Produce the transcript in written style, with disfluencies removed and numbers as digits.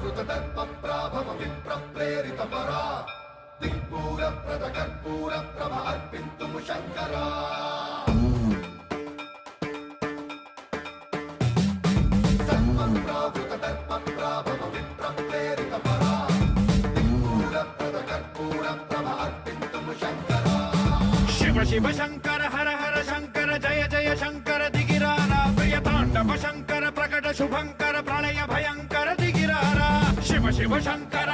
ప్రావృత దర్ప ప్రాభవ విప్ర ప్రేరిత పరా దిక్పూర ప్రద కర్పూర ప్రభ అర్పింతుము శంకరా ప్రావృత దర్ప ప్రాభవ విప్ర ప్రేరిత పరా దిక్పూర ప్రద కర్పూర ప్రభ అర్పింతుము శంకరా శివ శివ శంకర హర హర శంకర జయ జయ శంకర దిగిరారా ప్రియ తాండవ శంకర ప్రకట శుభంకర ప్రళయ భయంకర దిగిరారా శివ శివ శంకర